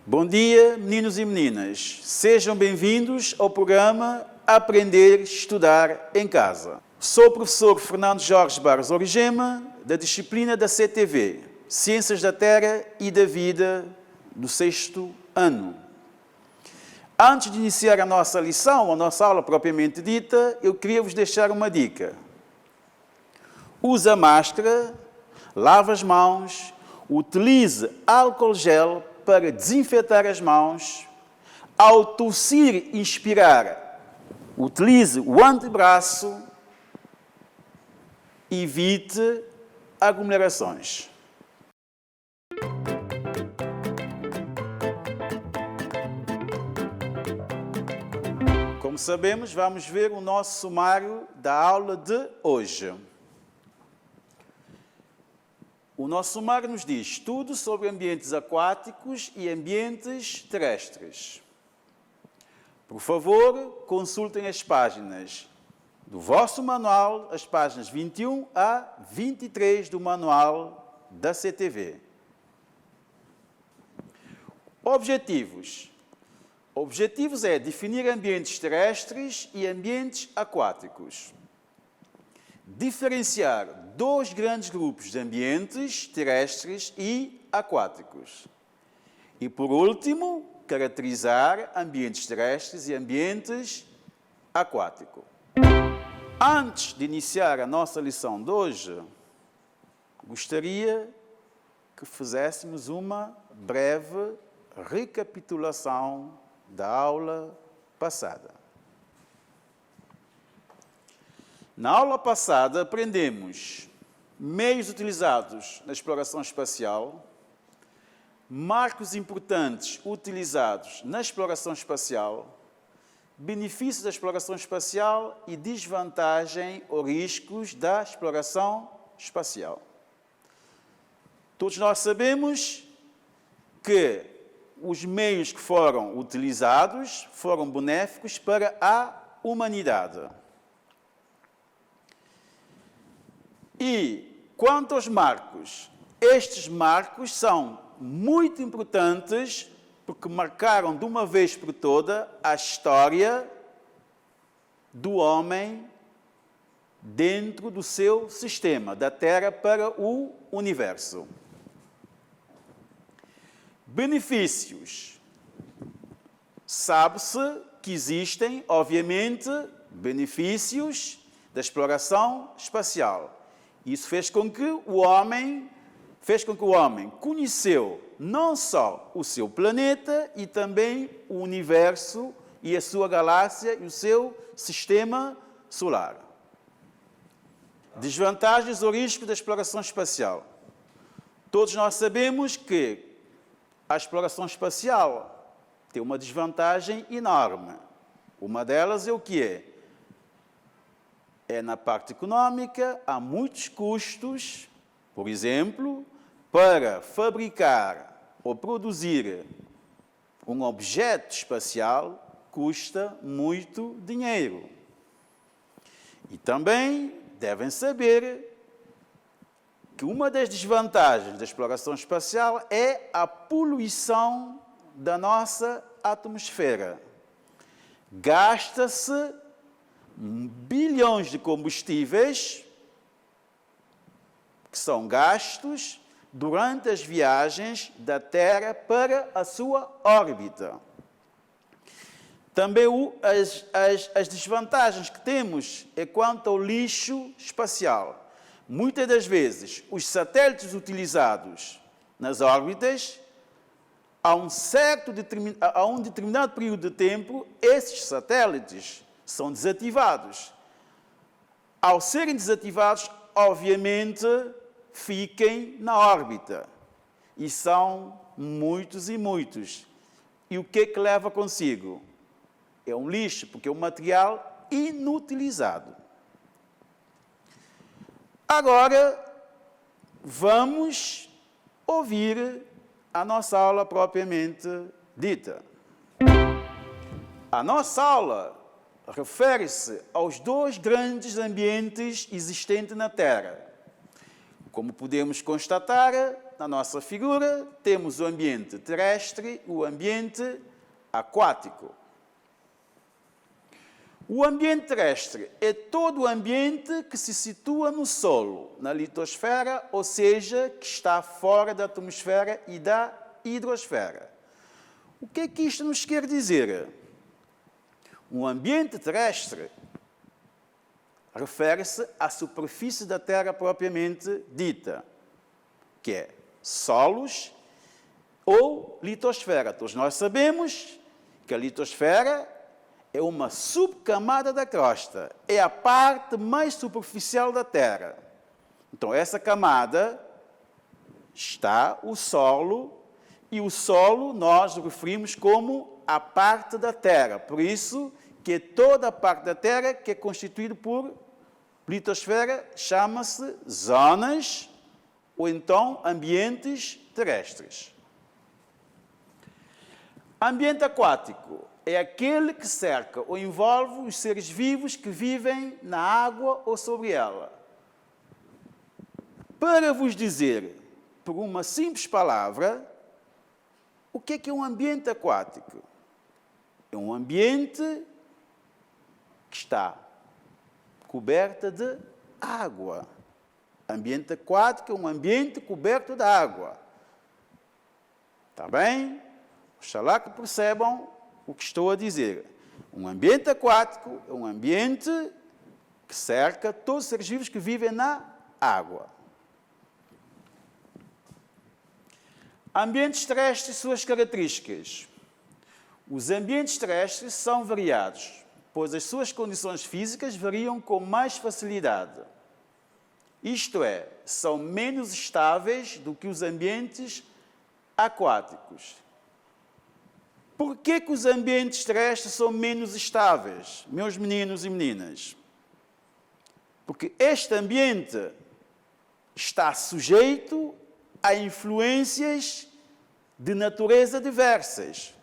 Bom dia, meninos e meninas. Sejam bem-vindos ao programa Aprender, Estudar em Casa. Sou o professor Fernando Jorge Barros Origema, da disciplina da CTV, Ciências da Terra e da Vida, do 6º ano. Antes de iniciar a nossa lição, a nossa aula propriamente dita, eu queria vos deixar uma dica. Use a máscara, lave as mãos, utilize álcool gel para desinfetar as mãos. Ao tossir e inspirar, utilize o antebraço. Evite aglomerações. Como sabemos, vamos ver o nosso sumário da aula de hoje. O nosso sumário nos diz estudo sobre ambientes aquáticos e ambientes terrestres. Por favor, consultem as páginas do vosso manual, as páginas 21 a 23 do manual da CTV. Objetivos. Objetivos é definir ambientes terrestres e ambientes aquáticos. Diferenciar dois grandes grupos de ambientes terrestres e aquáticos. E, por último, caracterizar ambientes terrestres e ambientes aquáticos. Antes de iniciar a nossa lição de hoje, gostaria que fizéssemos uma breve recapitulação da aula passada. Na aula passada, aprendemos meios utilizados na exploração espacial, marcos importantes utilizados na exploração espacial, benefícios da exploração espacial e desvantagem ou riscos da exploração espacial. Todos nós sabemos que os meios que foram utilizados foram benéficos para a humanidade. E, quanto aos marcos, estes marcos são muito importantes porque marcaram de uma vez por toda a história do homem dentro do seu sistema, da Terra para o universo. Benefícios. Sabe-se que existem, obviamente, benefícios da exploração espacial. Isso fez com que o homem conheceu não só o seu planeta e também o universo e a sua galáxia e o seu sistema solar. Desvantagens ou riscos da exploração espacial. Todos nós sabemos que a exploração espacial tem uma desvantagem enorme. Uma delas é o que é? É na parte económica, há muitos custos, por exemplo, para fabricar ou produzir um objeto espacial custa muito dinheiro. E também devem saber que uma das desvantagens da exploração espacial é a poluição da nossa atmosfera. Gasta-se bilhões de combustíveis que são gastos durante as viagens da Terra para a sua órbita. Também as desvantagens que temos é quanto ao lixo espacial. Muitas das vezes, os satélites utilizados nas órbitas, a um determinado período de tempo, esses satélites são desativados. Ao serem desativados, obviamente, fiquem na órbita. E são muitos e muitos. E o que é que leva consigo? É um lixo, porque é um material inutilizado. Agora, vamos ouvir a nossa aula propriamente dita. A nossa aula refere-se aos dois grandes ambientes existentes na Terra. Como podemos constatar, na nossa figura, temos o ambiente terrestre e o ambiente aquático. O ambiente terrestre é todo o ambiente que se situa no solo, na litosfera, ou seja, que está fora da atmosfera e da hidrosfera. O que é que isto nos quer dizer? Um ambiente terrestre refere-se à superfície da Terra propriamente dita, que é solos ou litosfera. Todos nós sabemos que a litosfera é uma subcamada da crosta, é a parte mais superficial da Terra. Então, essa camada está o solo, e o solo nós referimos como a parte da Terra. Por isso que toda a parte da Terra que é constituída por litosfera chama-se zonas ou então ambientes terrestres. Ambiente aquático é aquele que cerca ou envolve os seres vivos que vivem na água ou sobre ela. Para vos dizer, por uma simples palavra, o que é um ambiente aquático? É um ambiente que está coberto de água. Ambiente aquático é um ambiente coberto de água. Está bem? Oxalá que percebam o que estou a dizer. Um ambiente aquático é um ambiente que cerca todos os seres vivos que vivem na água. Ambientes terrestres e suas características. Os ambientes terrestres são variados, pois as suas condições físicas variam com mais facilidade. Isto é, são menos estáveis do que os ambientes aquáticos. Por que os ambientes terrestres são menos estáveis, meus meninos e meninas? Porque este ambiente está sujeito a influências de natureza diversas.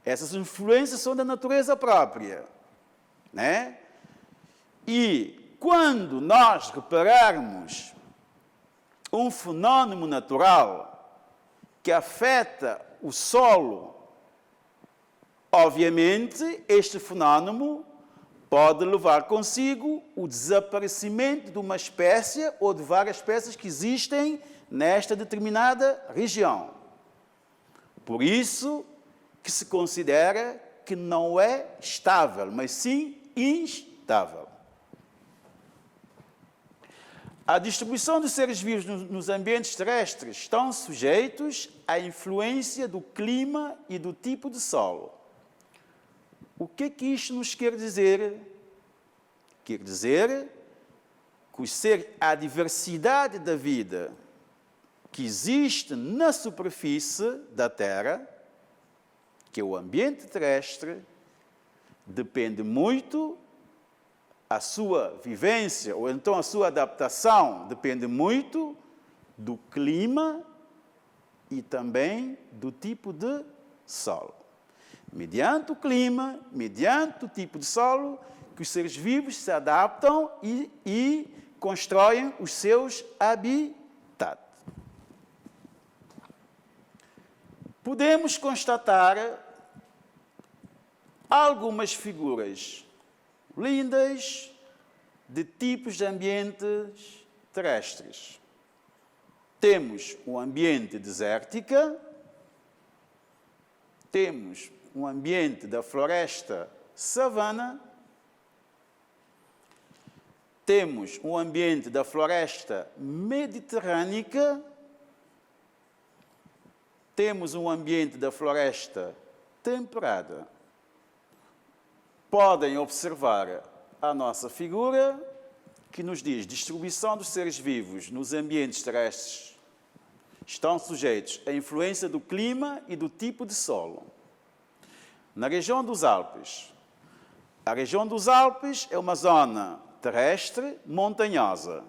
Essas influências são da natureza própria, né? E quando nós repararmos um fenômeno natural que afeta o solo, obviamente, este fenômeno pode levar consigo o desaparecimento de uma espécie ou de várias espécies que existem nesta determinada região. Por isso que se considera que não é estável, mas sim instável. A distribuição dos seres vivos nos ambientes terrestres estão sujeitos à influência do clima e do tipo de solo. O que é que isto nos quer dizer? Quer dizer que a diversidade da vida que existe na superfície da Terra, que é o ambiente terrestre, depende muito, a sua vivência, ou então a sua adaptação, depende muito do clima e também do tipo de solo. Mediante o clima, mediante o tipo de solo, que os seres vivos se adaptam e constroem os seus habitats. Podemos constatar algumas figuras lindas de tipos de ambientes terrestres. Temos um ambiente desértico, temos um ambiente da floresta savana, temos um ambiente da floresta mediterrânica, temos um ambiente da floresta temperada. Podem observar a nossa figura, que nos diz distribuição dos seres vivos nos ambientes terrestres estão sujeitos à influência do clima e do tipo de solo. Na região dos Alpes, a região dos Alpes é uma zona terrestre montanhosa,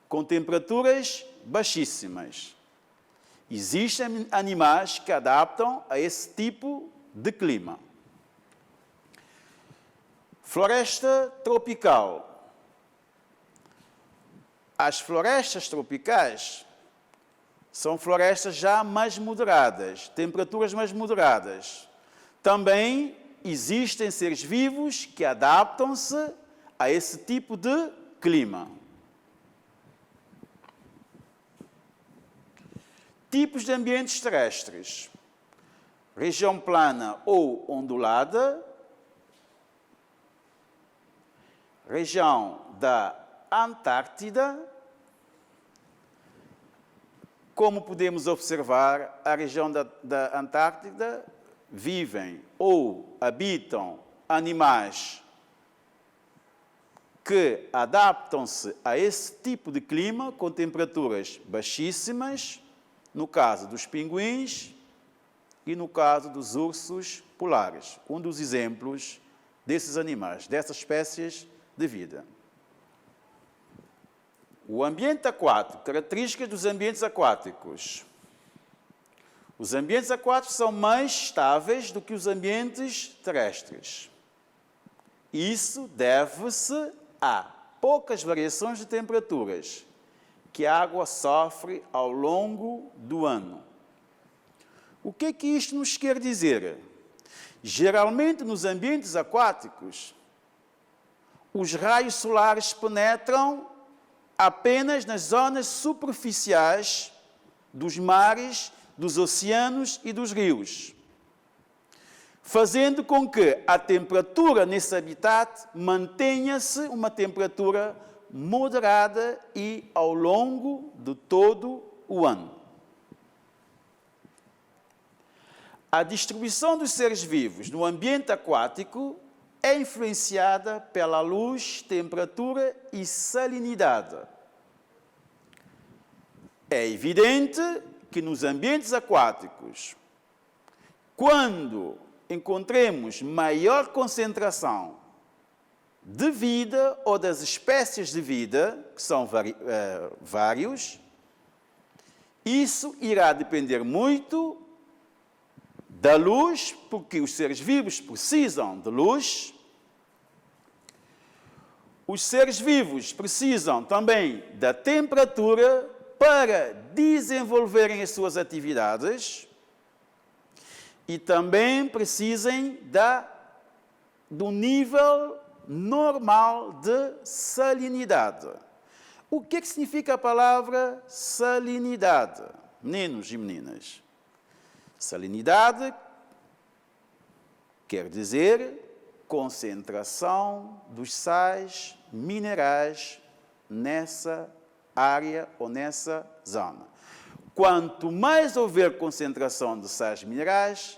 com temperaturas baixíssimas. Existem animais que adaptam a esse tipo de clima. Floresta tropical. As florestas tropicais São florestas já mais moderadas, temperaturas mais moderadas. Também existem seres vivos que adaptam-se a esse tipo de clima. Tipos de ambientes terrestres. Região plana ou ondulada. Região da Antártida. Como podemos observar, a região da Antártida vivem ou habitam animais que adaptam-se a esse tipo de clima com temperaturas baixíssimas, no caso dos pinguins e no caso dos ursos polares, um dos exemplos desses animais, dessas espécies de vida. O ambiente aquático, características dos ambientes aquáticos. Os ambientes aquáticos são mais estáveis do que os ambientes terrestres. Isso deve-se a poucas variações de temperaturas que a água sofre ao longo do ano. O que é que isto nos quer dizer? Geralmente, nos ambientes aquáticos, os raios solares penetram apenas nas zonas superficiais dos mares, dos oceanos e dos rios, fazendo com que a temperatura nesse habitat mantenha-se uma temperatura moderada e ao longo de todo o ano. A distribuição dos seres vivos no ambiente aquático é influenciada pela luz, temperatura e salinidade. É evidente que nos ambientes aquáticos, quando encontremos maior concentração de vida ou das espécies de vida, que são vários, isso irá depender muito da luz, porque os seres vivos precisam de luz. Os seres vivos precisam também da temperatura para desenvolverem as suas atividades e também precisam do nível normal de salinidade. O que é que significa a palavra salinidade, meninos e meninas? Salinidade quer dizer concentração dos sais minerais nessa área ou nessa zona. Quanto mais houver concentração de sais minerais,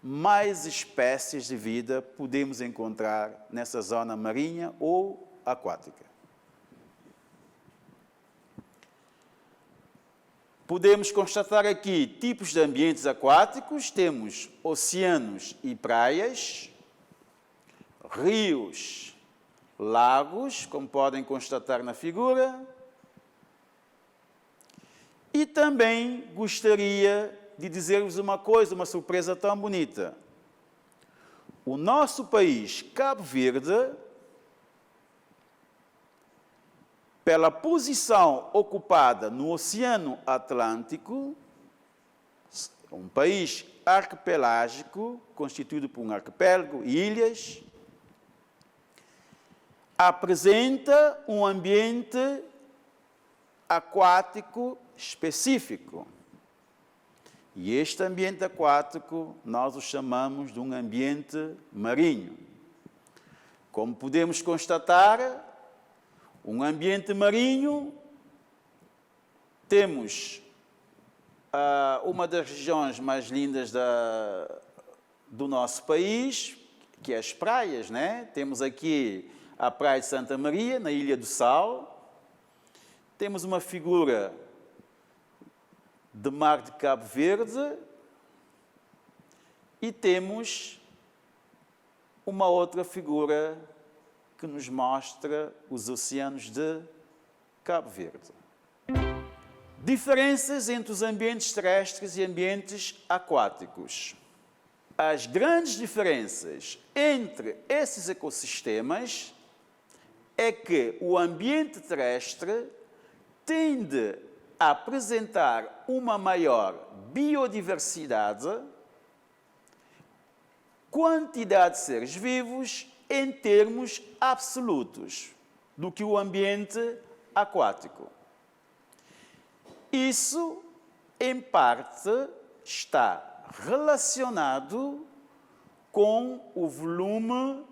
mais espécies de vida podemos encontrar nessa zona marinha ou aquática. Podemos constatar aqui tipos de ambientes aquáticos, temos oceanos e praias, rios, lagos, como podem constatar na figura, e também gostaria de dizer-vos uma coisa, uma surpresa tão bonita. O nosso país, Cabo Verde, pela posição ocupada no Oceano Atlântico, um país arquipelágico, constituído por um arquipélago e ilhas, apresenta um ambiente aquático específico. E este ambiente aquático nós o chamamos de um ambiente marinho. Como podemos constatar, um ambiente marinho, temos uma das regiões mais lindas do nosso país, que é as praias, né? Temos aqui a Praia de Santa Maria, na Ilha do Sal. Temos uma figura de Mar de Cabo Verde e temos uma outra figura que nos mostra os oceanos de Cabo Verde. Diferenças entre os ambientes terrestres e ambientes aquáticos. As grandes diferenças entre esses ecossistemas é que o ambiente terrestre tende apresentar uma maior biodiversidade, quantidade de seres vivos em termos absolutos do que o ambiente aquático. Isso, em parte, está relacionado com o volume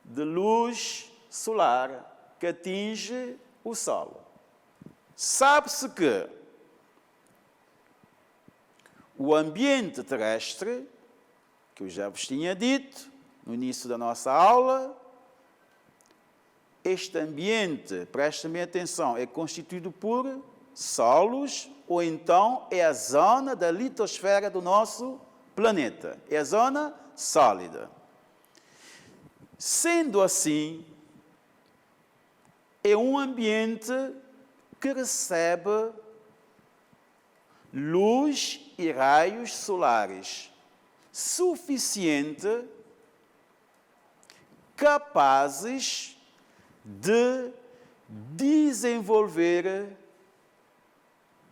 de luz solar que atinge o solo. Sabe-se que o ambiente terrestre, que eu já vos tinha dito no início da nossa aula, este ambiente, prestem bem atenção, é constituído por solos, ou então é a zona da litosfera do nosso planeta, é a zona sólida. Sendo assim, é um ambiente que recebe luz e raios solares suficiente, capazes de desenvolver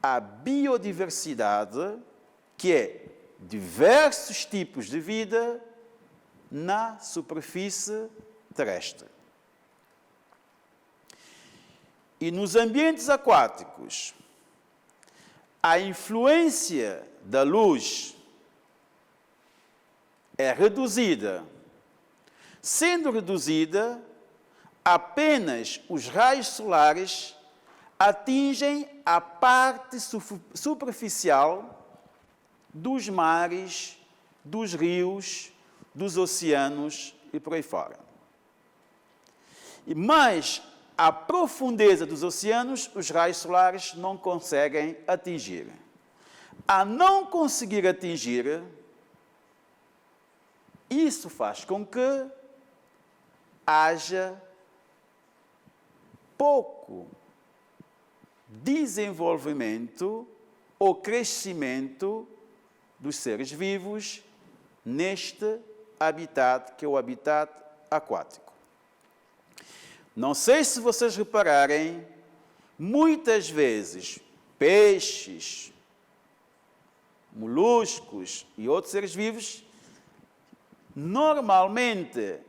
a biodiversidade, que é diversos tipos de vida na superfície terrestre. E nos ambientes aquáticos, a influência da luz é reduzida. Sendo reduzida, apenas os raios solares atingem a parte superficial dos mares, dos rios, dos oceanos e por aí fora. Mas a profundeza dos oceanos, os raios solares não conseguem atingir. A não conseguir atingir, isso faz com que haja pouco desenvolvimento ou crescimento dos seres vivos neste habitat, que é o habitat aquático. Não sei se vocês repararem, muitas vezes peixes, moluscos e outros seres vivos normalmente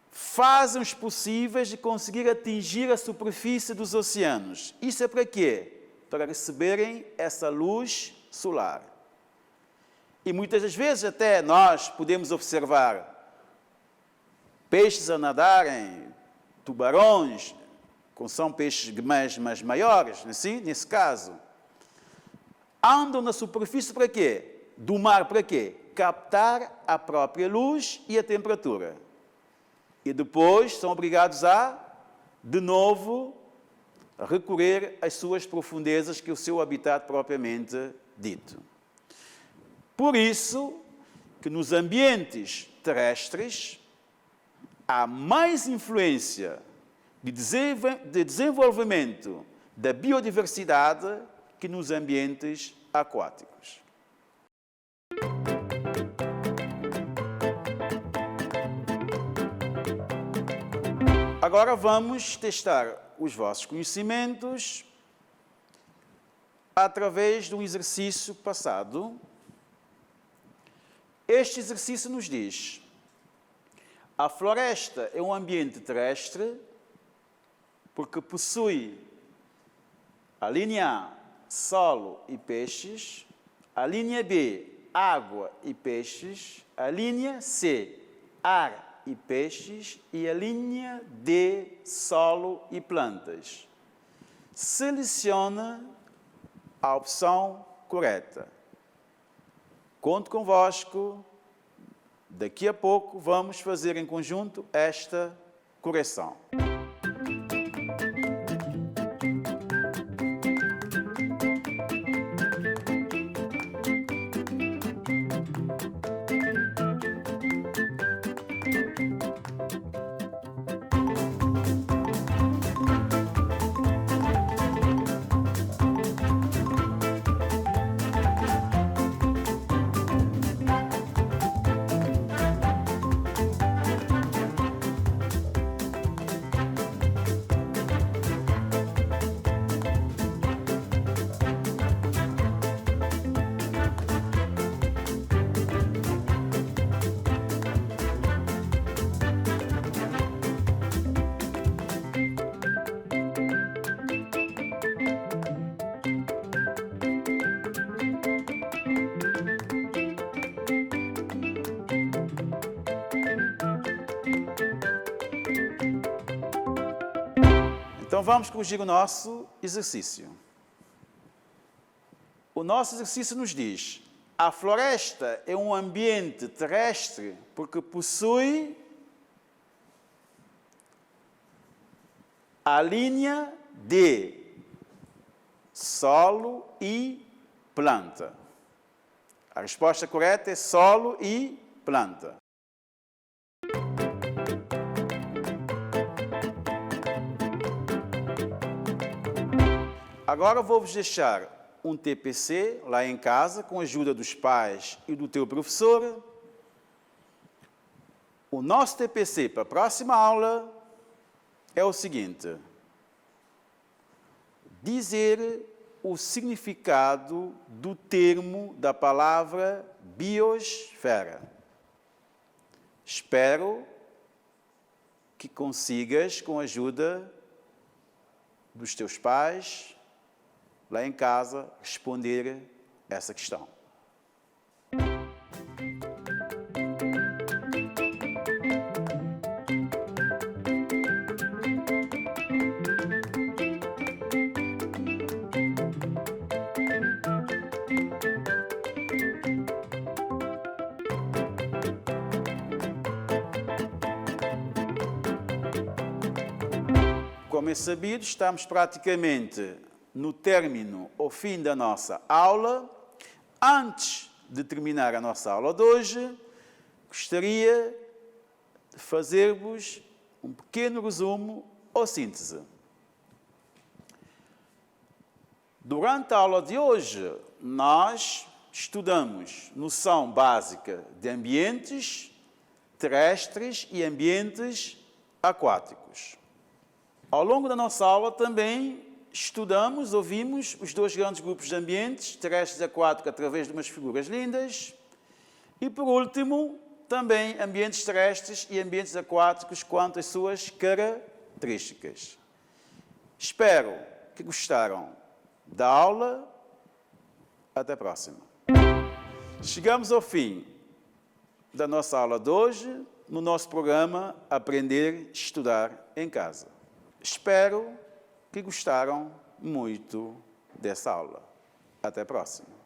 fazem os possíveis de conseguir atingir a superfície dos oceanos. Isso é para quê? Para receberem essa luz solar. E muitas das vezes até nós podemos observar peixes a nadarem, tubarões, como são peixes mais maiores, assim, nesse caso, andam na superfície para quê? Do mar para quê? Captar a própria luz e a temperatura. E depois são obrigados a, de novo, recorrer às suas profundezas, que é o seu habitat propriamente dito. Por isso que nos ambientes terrestres há mais influência de desenvolvimento da biodiversidade que nos ambientes aquáticos. Agora vamos testar os vossos conhecimentos através de um exercício passado. Este exercício nos diz: a floresta é um ambiente terrestre porque possui a linha A, solo e peixes, a linha B, água e peixes, a linha C, ar e peixes e a linha D, solo e plantas. Selecione a opção correta. Conto convosco. Daqui a pouco vamos fazer em conjunto esta correção. Então vamos corrigir o nosso exercício. O nosso exercício nos diz: a floresta é um ambiente terrestre porque possui a linha de solo e planta. A resposta correta é solo e planta. Agora vou-vos deixar um TPC lá em casa, com a ajuda dos pais e do teu professor. O nosso TPC para a próxima aula é o seguinte: dizer o significado do termo da palavra biosfera. Espero que consigas, com a ajuda dos teus pais, lá em casa, responder essa questão. Como é sabido, estamos praticamente no término ou fim da nossa aula. Antes de terminar a nossa aula de hoje, gostaria de fazer-vos um pequeno resumo ou síntese. Durante a aula de hoje, nós estudamos noção básica de ambientes terrestres e ambientes aquáticos. Ao longo da nossa aula também estudamos, ouvimos os dois grandes grupos de ambientes, terrestres e aquáticos, através de umas figuras lindas. E, por último, também ambientes terrestres e ambientes aquáticos quanto às suas características. Espero que gostaram da aula. Até a próxima. Chegamos ao fim da nossa aula de hoje, no nosso programa Aprender e Estudar em Casa. Espero que gostaram muito dessa aula. Até a próxima.